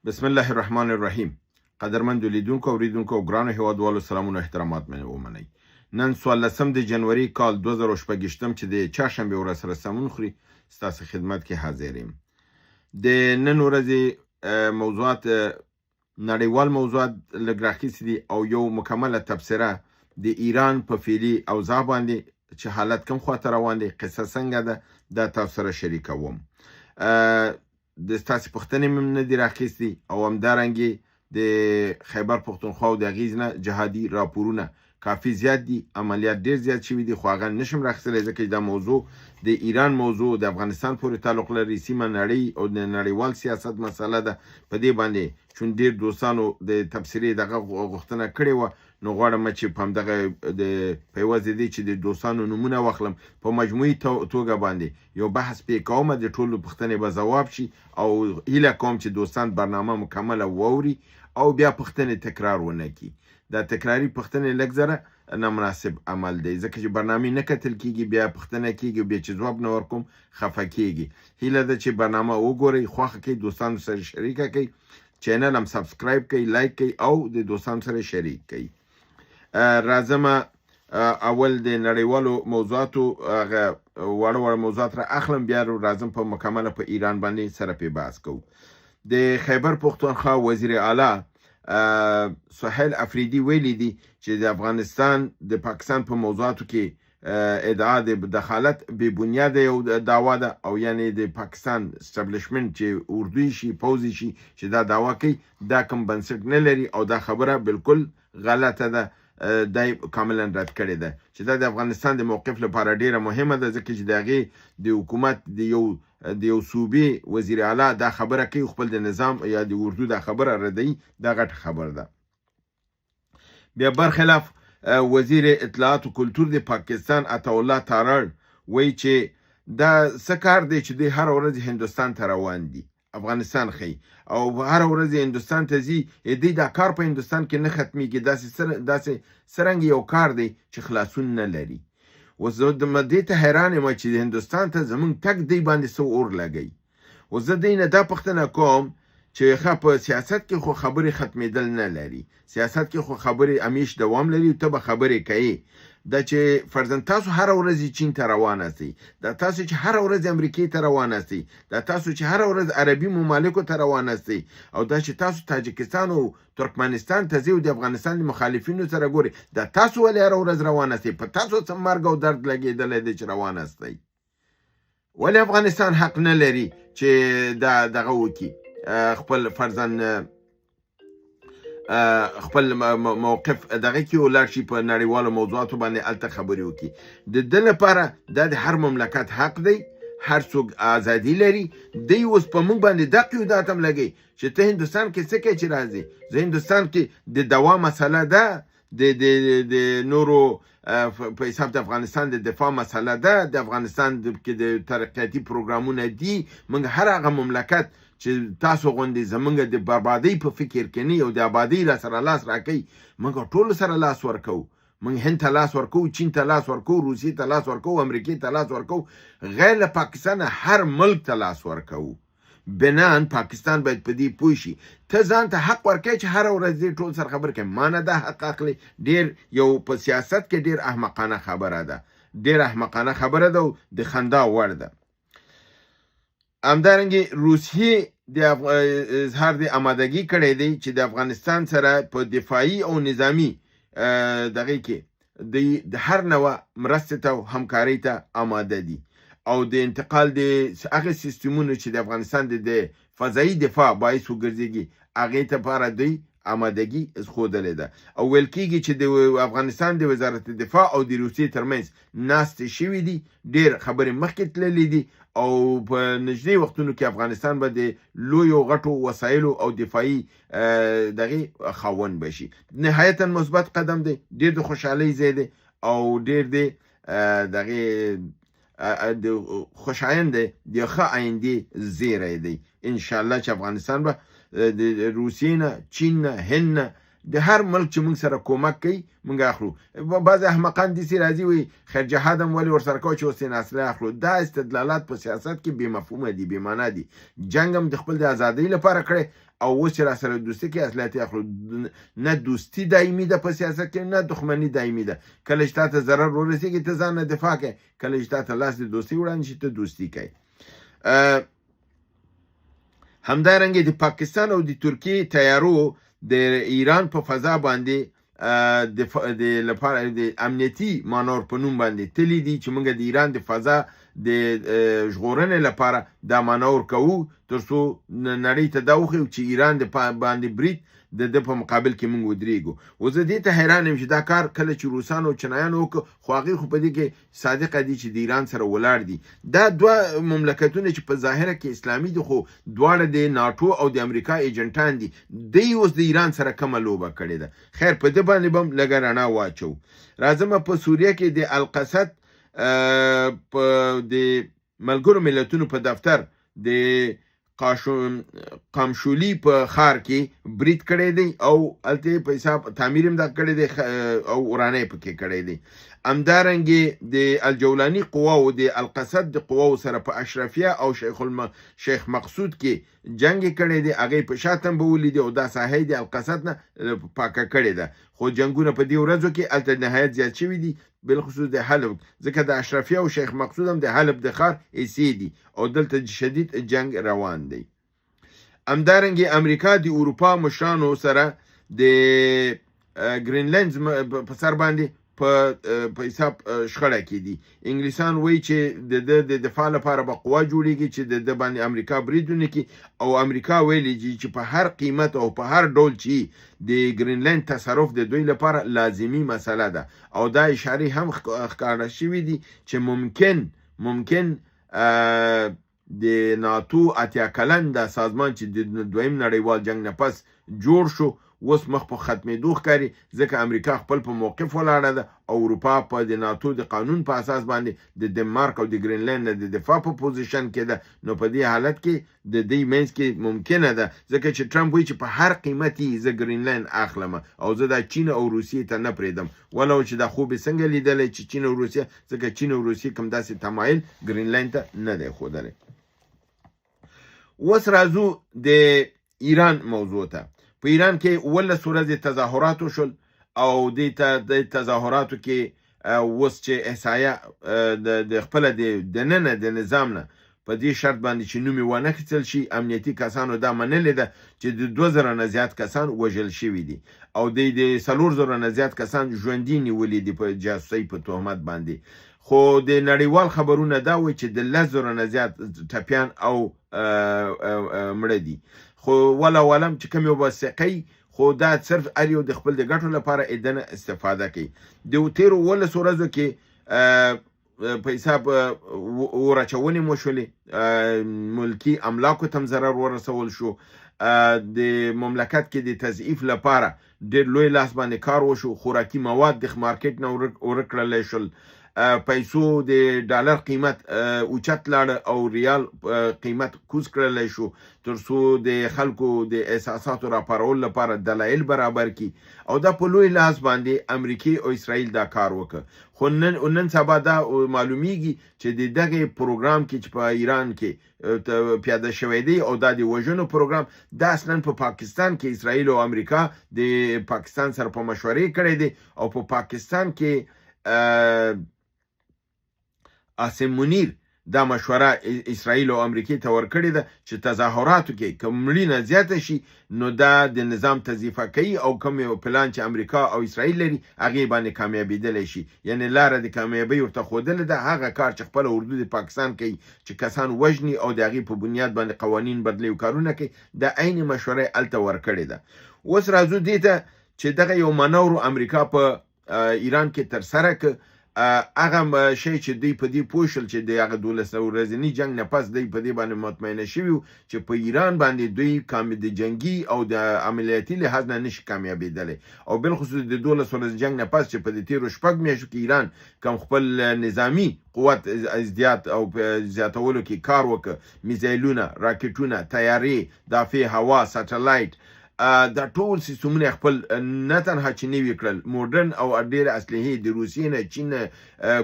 بسم الله الرحمن الرحیم. قدرمن لیدونکو اوریدونکو او ګرانو هیوادوالو سلامونه احترامات مې ومنئ. نن 14 د جنوري کال 2018 چې د چهارشنبه ورځ سره سمون خوري ستاسو خدمت کې حاضر یم. د نن ورځې موضوعات نړیوال موضوعات لږ راخیستي دي او یو مکمله تبصره د ایران په فعلي اوضاع باندې چې حالت کوم خواته روان دي، قصه څنګه ده، دا تاسو سره شریکوم. د ستاسو پوښتنې مې نه دي راخیستي او همدارنګې د خیبر پښتونخوا او د هغې نه جهادي راپورونه کافي زیات دي، عملیات ډېر زیات شوي دي، خو هغه نشم راخیستلی ځکه چې دا موضوع د ایران موضوع د افغانستان پورې تعلق لري، سیمه نړۍ او د نړیوال سیاست مسله ده. په دې باندې چون ډېر دوستانو د تبصرې دغه غوښتنه کړې وه، نو غواړم چې په همدغه په یوازې دی چې د دوستانو نومونه واخلم، په مجموعي توګه باندې یو بحث پې کوم، د ټولو پوښتنې به ځواب شي او هیله کوم چې دوستان برنامه مکمله واوري او بیا پوښتنې تکرار ونه کړي. دا تکراري پوښتنې لږ ذره نامناسب عمل دی، ځکه چې برنامې نه کتل کېږي، بیا پوښتنه کېږي، بیا چې ځواب نه ورکوم خفه کېږي. هیله ده چې برنامه وګورئ، خوښه کړئ، دوستانو سره شریکه کړئ، چینل هم سبسکرایب کړئ، لایک کړئ او د دوستانو سره شریک کړئ. راځم اول د نړیوالو موضوعاتو هغه واړه موضوعات را اخلم، بیا راځم په مکمله په ایران باندې سره پې بحث کوو. د خیبر پښتونخوا وزیر اعلی سهیل افریدي ویلي دي چې د افغانستان د پاکستان په موضوعاتو کې ادعا د دخالت بې بنیاده یو دعوا ده، او یعنی د پاکستان اسټابلیشمنټ چې اردوی شي، پوځي شي، چې دا دعوا کوي، دا کوم بنسټ نه لري او دا خبره بالکل غلطه ده. دا کاملا رد کړې ده چې دا د افغانستان د موقف لپاره ډیره مهمه ده، ځکه چې د هغې د حکومت د یو صوبې وزیر اعلی دا خبره کوي، خپل د نظام یا د اردو دا خبره ردوي، دا غټه خبره ده. بیا برخلاف وزیر اطلاعات و کلتور د پاکستان عطاالله تارړ وایي چې دا څه کار دی چې دوی هره ورځ هندوستان ته روان دي، افغانستان خی او هر ورځ هندوستان ته ځي، دوی دا کار په هندوستان کې نه ختمیږي، داسې څرنګه یو کار دی چې خلاصون نه لري. اوس زه دې ته حیران یم چې هندوستان ته زمونږ تګ دی باندې څه اور لګوي. اوس زه دوی نه دا پوښتنه کوم چې ښه په سیاست کې خو خبرې ختمېدل نه لري، سیاست کې خو خبرې همیش دوام لري، ته به خبرې کوي. دا چې فرضاً تاسو هر ورځ چین ته روان استئ، دا تاسو چې هر ورځ امریکې ته روان استئ، دا تاسو چې هر ورځ عربي ممالکو ته روان استئ، او دا چې تاسو تاجکستان او ترکمنستان ته ځئ او د افغانستان د مخالفینو سره ګورئ، دا تاسو ولې هر ورځ روان استئ؟ په تاسو څه مرګ او درد لګېدلی دی چې روان استئ؟ ولې افغانستان حق نه لري چې دغه وکړي، خپل فرضاً خپل موقف دغه کې ولاړ شي، په نړیوالو موضوعاتو باندې هلته خبرې وکړي؟ د ده لپاره دا د هر مملکت حق دی، هر څوک ازادي لري. دی اوس په موږ باندې دا قیودات هم لګوي چې ته هندوستان کې څه کوې چې راځې. زه هندوستان کې د دوا مسله ده، د نورو په حساب د افغانستان د دفاع مسله ده، د افغانستان کې د ترقیاتي پروګرامونه دي. موږ هر هغه مملکت چې تاسو غوندې زمونږ د بربادۍ په فکر کې نه او د آبادۍ سره لاس راکوي، موږ ټولو سره لاس ورکوو. موږ هند ته لاس ورکوو، چین ته لاس ورکوو، روسیې ته لاس ورکوو، امریکې ته لاس ورکوو، غیر له پاکستان هر ملک ته لاس ورکوو. بنان پاکستان باید په دې پوه شي. ته ځان ته حق ورکوې چې هره ورځ دې ټول سره خبرې کوې، ما نه دا حق اخلي. ډېر یو په سیاست کې ډېر احمقانه خبره ده، ډېر احمقانه خبره ده او د خندا وړ ده. همدارنګې روسیې د اظهار د آمادګي کړی دی چې د افغانستان سره په دفاعي او نظامی دغه کې د هر نوع مرستې ته او همکارۍ ته آماده دي، او د انتقال د هغه سیستمونو چې د افغانستان د فضایي دفاع باعث وګرځېږي، هغې لپاره دوی آمادګي ښودلې ده. او ویل کېږي چې د افغانستان د وزارت دفاع او د روسیې ترمنځ ناستې شوي دي، ډېر خبرې مخکې تللې دي، او په نږدې وختونو کې افغانستان به د لویو غټو وسایلو او دفاعي دغې خاوند بشي. نهایتا مثبت قدم دی، ډېر د خوشحالۍ ځای دی او ډېر د دغې خوشایند دی، د ښه آیندې زیری دی. انشاءالله چې افغانستان به د روسیې نه، چین نه، هند نه، د هر ملک چې موږ سره کومک کوي موږ اخلو. بعضې احمقان داسې راځي وایي خیر جهاد هم ولې ورسره کوو چې اوس یې اصلي اخلو. دا استدلالات په سیاست کې بې مفهومه دي، بې معنا دي. جنګ هم د خپل د ازادۍ لپاره کړی او اوس چې راسره دوستي کوي اصلیت یې اخلو. نه دوستي دایمي ده په سیاست کې، نه دښمني دایمي ده. کله چې تا ته ضرر ورسېږي ته ځان نه دفاع کوې، کله چې تا ته لاس د دوستي وړاندې شي ته دوستي کوې. همدارنګه د پاکستان او د ترکیې تیارو د ایران په فضا باندې د لپاره د امنیتي مانور په نوم باندې تللی دي چې موږ د ایران د فضا د ژغورنې لپاره دا مانور کوو ترڅو نړۍ ته دا وښیو چې ایران د باندې برید د په مقابل کې موږ ودرېږو. و زه دې ته حیران یم چې دا کار کله چې روسان او چینایانو وکړو خو هغوی خو په دې کې صادقه دي چې د ایران سره ولاړ دي. دا دوه مملکتونه چې په ظاهره کې اسلامي دي خو دواړه د ناټو او د امریکا ایجنټان دي. دوی اوس د ایران سره کومه لوبه کړې ده. خیر په دې باندې به هم لږه رڼا واچو. راځم په سوریه کې د القصد په د ملګرو ملتونو په دفتر د قامشولي په ښار کې برید کړی دی او هلته په حساب تعمیر هم دغه کړی دی او ورانه یې پکې کړی دی. همدارنګې د الجولاني قواو د القصد د قواو سره په اشرفیه او شیخ مقصود کې جنگ کړی دی. هغې په شاتم به ولیدي او دا ساحه د القصد نه پاکه کړې ده. خو جنګونه په دې ورځو کې هلته نهایت زیات شوي دي، بالخصوص د حلب، ځکه د اشرفیه او شیخ مقصود هم د حلب د ښار حصې دي او دلته شدید جنگ روان دی. همدارنګې امریکا د اروپا مشرانو سره د ګرینلند په سر باندې په حساب شخړه کې دي. انګلیسان وایي چې د دفاع لپاره به قوا جوړیږي چې د باندې امریکا برید ونه کړي، او امریکا ویلي چې په هر قیمت او په هر ډول چې د ګرینلند تصرف د دوی لپاره لازمي مسله ده. او دا اشارې هم ښکاره شوي دي چې ممکن د ناتو اتیا کلن دا سازمان چې د دویم نړیوال جنگ نه پس جوړ شو اوس مخ په ختمېدو ښکاري، ځکه امریکا خپل په موقف ولاړه ده او اروپا په د ناتو د قانون په اساس باندې د ډنمارک او د ګرینلند د دفاع په پوزیشن کې ده. نو په دې حالت کې د دې منځ کې ممکنه ده، ځکه چې ټرمپ وایي چې په هر قیمت یې زه ګرینلند اخلم او زه دا چین او روسیې ته نه پرېږدم، ولو چې دا خوب یې څنګه لیدلی چې چین او روسیه، ځکه چین او روسیې کوم داسې تمایل ګرینلند ته نه دی ښودلی. اوس راځو د ایران موضوع ته. په ایران کې 11 ورځې تظاهرات وشول او د تظاهراتو کې اوس چې احصایه د خپل د ننه د نظام نه په دې شرط باندې چې نوم یې ونه اخیستل شي، امنیتي کسانو دا منلې ده چې د 2000 نه زیات کسان وژل شوي دي او د 4000 نه زیات کسان ژوندي نیولي دي په جاسوسۍ په تهمت باندې. خو د نړیوال خبرونه دا وایي چې د 10,000 نه زیات ټپیان او مړه دي. خو ولم چې کوم یو وثیقه خو دا صرف هر یو د خپل د ګټو لپاره دنه استفاده کوي. د تیرو 11 ورځو کې په حساب ورچونې مو شولې، ملکي املاکو ته ضرر ورسول شو، د مملکت کې د تضعیف لپاره ډېر لوی لاس باندې کار وشو، خوراکي مواد د مارکیټ نه ورک کړلی شول، پیسو د ډالر قیمت اوچت لاړه او ریال قیمت کوز کړلی شو ترڅو د خلکو د احساساتو راپارولو لپاره دلایل برابر کی، او دا په لوی لاس باندې امریکای او اسرائیل دا کار وکړ. خو نن سبا دا معلومیږي چې دغه پروګرام کې چې په ایران کې پیاده شوی دی او دا د وژنو پروګرام دا اصلا په پاکستان کې اسرائیل او امریکا د پاکستان سره په مشورې کړی دی او په پاکستان کې عاصم منیر دا مشوره اسرائیل او امریکای ته ورکړې ده چې تظاهراتو کې کوم مړینه زیاته شي نو دا د نظام تضعیفه کوي او کوم یو پلان چې امریکا او اسرائیل لري هغې باندې کامیابېدلی شي. یعنې لاره د کامیابۍ ورته ښودلې ده. هغه کار چې خپله اردو د پاکستان کوي چې کسان وژني او د هغې په بنیاد باندې قوانین بدلوي او کارونه کوي، د عین مشوره یې هلته ورکړې ده. اوس راځو دې ته چې دغه یو منور امریکا په ایران کې ترسره کړ. هغه شی چې دوی په دې پوه شول چې د هغه 12 ورځني جنګ نه پس دوی په دې باندې مطمئنه شوي وو چې په ایران باندې دوی د جنګي او د عملیاتي لحاظ نه نشي کامیابېدلی، او بالخصوص د 12 ورځې جنګ نه پس چې په دې تېرو 6 میاشتو کې ایران کوم خپل نظامی قوت ازدیات او زیاتولو کې کار وکړ، میزایلونه، راکټونه، طیارې، دافع هوا، سټلایټ، دا ټول سیستمونه خپل نه تنها چې نوي کړل مودرن او ډېر اسلحې د روسیې نه چین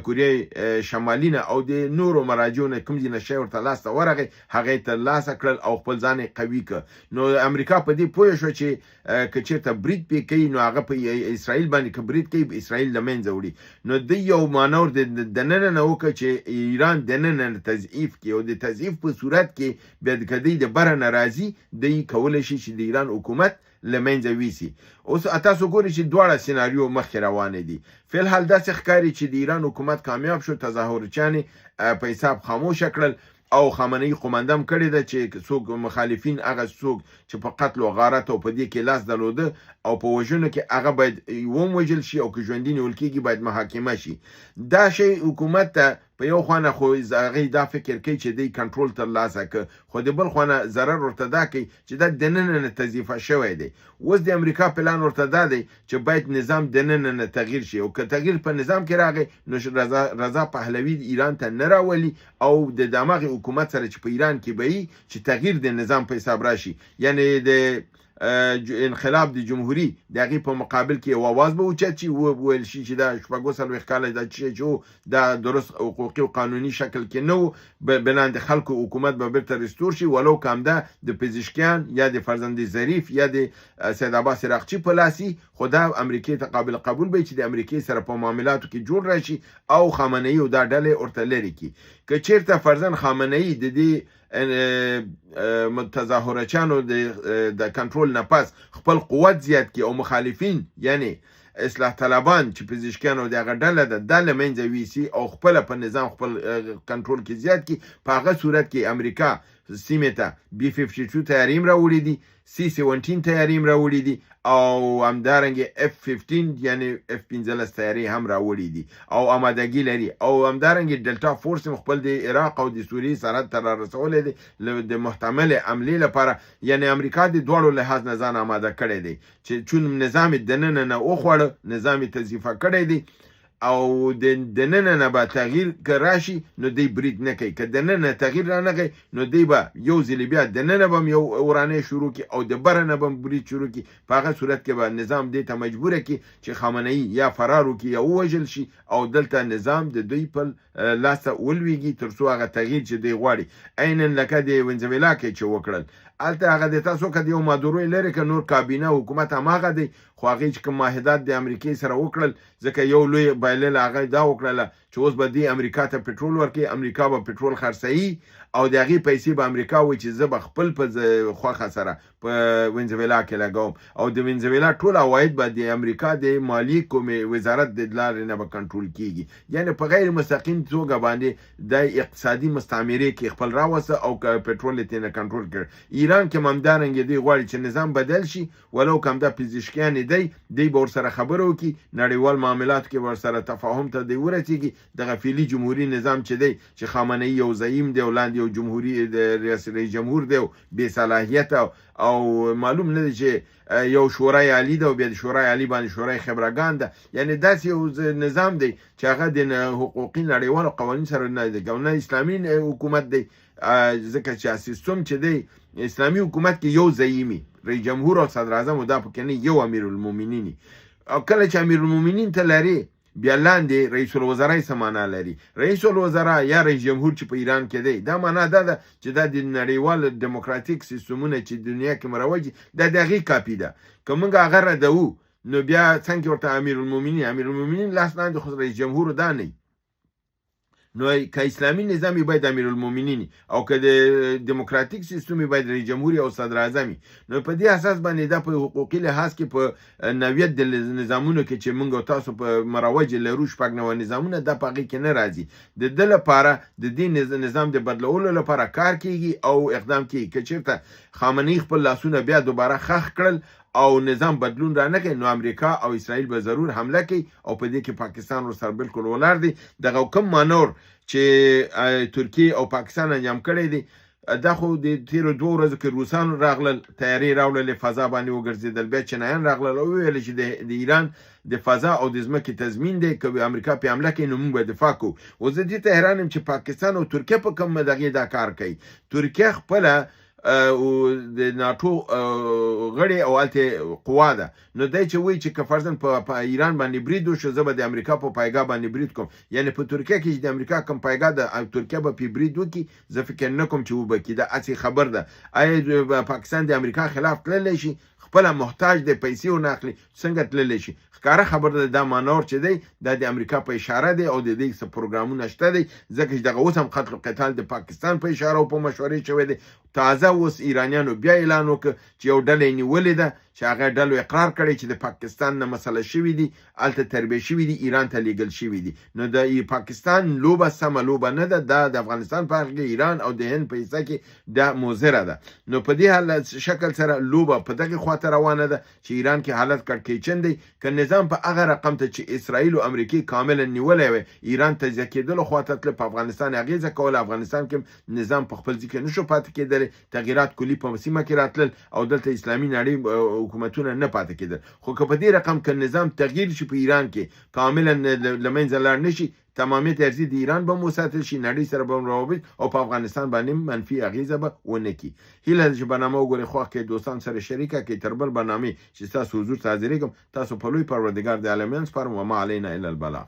کوریا شمالي نه او د نورو مراجعو نه کوم ځای شی ورته لاسته ورغی هغه ته لاسه کړل او خپل ځان قوي کړ نو امریکا په دې پوه شو چې که چېرته برید پې کوي نو هغه په اسرائیل باندې که برید کوي اسرائیل له منځه وړي نو د یو مانور د دننه نه وکړه چې ایران دننه تضعیف کړي او د تضعیف په صورت کې بیا که دی د بره نه راځي دی کولی شي چې د ایران حکومت له منځه ویسي اوس تاسو ګورئ چې دواړه سیناریو مخکې روانې دي فلحال داسې ښکاري چې د ایران حکومت کامیاب شو تظاهرچیانې په حساب خاموشه کړل او خامنه‌ای قومندم کړی ده چې څوک مخالفین هغه څوک چې په قتل او غارت او په دې کې لاس درلوده او په وژنو کې هغه باید ووژل شي او که ژوندي نیول کېږي باید محاکمه شي دا شی حکومت ته په یو خوانه خو هغې دا فکر کوي چې دی کنټرول ترلاسه کړه خو د بل خوانه ضرر ورته دا کوي چې دا دننه نه تضعیفه شوی دی اوس د امریکا پلان ورته دا دی چې باید نظام دننه نه تغییر شي او که تغییر په نظام کې راغی نو رضا پهلوي ایران ته نه راولي او د دماغ حکومت سره چې په ایران کې به وي چې تغییر د نظام په حساب راشي یعنی د انقلاب د جمهوری د هغې په مقابل کې یو اواز به اوچت شي وویل شي چې دا 45 کاله دا چې دا درست حقوقي او قانوني شکل کې نه و بنان د خلکو حکومت به بیرته رستور شي ولو که همدا د پزشکیان یا د فرزند ظریف یا د سید عباس راقچي په لاس خو دا امریکې ته قابل قبول به چې د امریکې سره په معاملاتو کې جوړ راشي او خامنه‌ای او دا ډلې ورته لرې کړي که چېرته فرضاً خامنه‌ای د دې تظاهرچیانو د کنټرول نه پس خپل قوت زیات کړي او مخالفین یعنی اصلاح طلبان چې پزشکیان او دغه ډله ده دا له منځه ویسي او خپل په نظام خپل کنټرول کې زیات کړي په هغه صورت کې امریکا سیمې ته B-52 تیاریم راوړي دي C-17 تیاریم راوړي دي او همدارنګه F-15 یعنی F-15 تیاري هم راوړي دي او آمادګي لري او همدارنګه ډلټا فورس خپل د عراق او د سوریې سرحد ته رارسولی دی د محتمل حملې لپاره یعنی امریکا د دواړو لحاظ نه ځان آماده کړی دی چې چون نظام دننه نه وخوړه نظام تضعیفه کړی دی او د دننه نه به تغییر که راشي نو دی برید نه کوي که دننه تغییر را نه کوي نو دی به یو ځلې بیا دننه به هم یو ورانۍ شروع کړي او د بره نه به هم برید شروع کړي په هغه صورت کې به نظام دې ته مجبوره کړي چې خامنه‌ای یا فرار وکړي یا ووژل شي او دلته نظام د دوی په لاسته ولویږي تر څو هغه تغییر چې دی غواړي عینا لکه د وینزویلا کې چې وکړل هلته هغه د تاسو که د یو مادورو لري که نور کابینه حکومت هماغه دی خو هغې چې کوم معاهدات د امریکې سره وکړل ځکه یو لوی بایلل هغه دا وکړله چې اوس به دې امریکا ته پټرول ورکړي امریکا به پټرول خرڅوي او د هغې پیسې به امریکا وایي چې زه به خپل په خوښه سره په وینزویلا کې لګوم او د وینزویلا ټول عواید به د امریکا د مالیې کومې وزارت د لارې نه به کنټرول کیږي یعنی په غیر مستقیم توګه باندې د اقتصادي مستعمرې کې خپل راوسته او پټرول یې ترېنه کنټرول کړ ایران کې هم همدارنګې دوی غواړي چې نظام بدل شي ولو که همدا پزشکیان دی به ورسره خبره وکړي نړیوال معاملاتو کې ورسره تفاهم ته دی ورسېږي دغه فعلي جمهوري نظام چې دی چې خامنه‌ای یو زعیم دی او لاندې یو جمهوري رئیس جمهور دی او بې صلاحیته او معلوم نه دی چې یو شورای عالی ده او بیا د شورای عالی باندې شورای خبرګان ده یعنی داسې یو نظام دی چې هغه د حقوقي نړیوالو قوانین سره نه دی او نه اسلامي حکومت دی ځکه چې سیستم چې دی اسلامي حکومت کې یو زعیمي رئیس جمهور او صدر اعظم او دا پکې نه یو امیر المؤمنین او کله چې امیر المؤمنین ته لري بیا لاندې رئیس الوزرا څه معنا لري رئیس الوزرا یا رئیس جمهور چې په ایران کې دی دا معنا دا ده چې دا د نړیوال دیموکراتیک سیستمونه چې دنیا کې مروج دا د هغې کاپي ده که موږ هغه ردوو نو بیا څنګه ورته امیر المؤمنین لاس لاندې خو رئیس جمهور دا نه نو که اسلامي نظامي باید امیر المؤمنین او که د دیموکراتیک سیستمي باید رئیس جمهور او صدر اعظم نو په دې اساس باندې دا په حقوقي لحاظ کې په نوعیت د نظامونو کې چې موږ تاسو په مروج لرو شپږ نوع نظامونه دا په هغې کې نه راځي د ده لپاره د دې نظام د بدلولو لپاره کار کیږي او اقدام کیږي که چېرته خامنه‌ای خپل لاسونه بیا دوباره خښ کړل او نظام بدلون را نه کوي نو امریکا او اسرائیل به ضرور حمله کوي او په دې کې پاکستان ورسره بالکل ولاړ دی دغه کوم مانور چې ترکیه او پاکستان انجام کړی دی دا خو د تیرو 2 ورځو کې روسان راغلل تیارې راوړلې فضا باندې وګرځېدل بیا چینایان راغلل او ویل چې د ایران د فضا او د ځمکې تضمین دی که امریکا په حمله کوي نو موږ به دفاع کوو اوس زه دې ته حیران یم چې پاکستان او ترکیه په کوم دغې دا کار کوي ترکیه خپله د ناتو غړي او الته قوا ده نو دای چې وایي چې که فرضاً په ایران باندې برید وشو زه به د امریکا په پایګاه باندې برید کوم یعنی په ترکیه کې چې د امریکا کوم پایګاه ده ترکیه به پې برید وکړي زه فکر نه کوم چې وبکړي دا هسې خبر ده آیا پاکستان د امریکا خلاف تللی شي خپله محتاج دی پیسې ونه اخلي څنګه تللی شي ښکاره خبر ده دا مانور چې دی دا د امریکا په اشاره دی او د دې څه پروګرامونه شته دی ځکه چې دغه اوس هم قتل قتال د پاکستان په اشاره او په مشورې شوی دی تازه اوس ایرانیانو بیا اعلان وکړ چې یو ډله یې نیولې ده چې هغه ډلو اقرار کړی چې د پاکستان نه مسله شوي دي هلته تربیه شوي دي ایران ته لیږل شوي دي نو د پاکستان لوبه سمه لوبه نه ده دا د افغانستان په حق کې ایران او د هند په حصه کې دا مضره ده نو په دې حالت شکل سره لوبه په دغې خواته روانه ده چې ایران کې حالت کړکېچن دی که نظام په هغه رقم ته چې اسرائیل او امریکې کاملا نیولی وی ایران تجزیه کېدلو خواته تله په افغانستان اغېزه کوله افغانستان کې نظام په خپل ځای کې نشو پاتې کېدلی تغییرات کلي په سیمه کې راتلل او دلته اسلامي نړۍ حکومتونه نه پاتې کېدل خو که په دې رقم که نظام تغییر شي په ایران کې کاملا له منځه لاړ نه شي تمامیت ارضي د ایران به وساتل شي نړۍ سره به روابط او په افغانستان باندې منفي اغیزه به ونه کړي هیله ده چې برنامه وګورئ خوښ کړئ دوستان سره شریکه کړئ تر بل برنامې چې ستاسو حضور ته حاضرېږم تاسو په لوی پروردګار د عالمین سپارم وما علینا الا البلاغ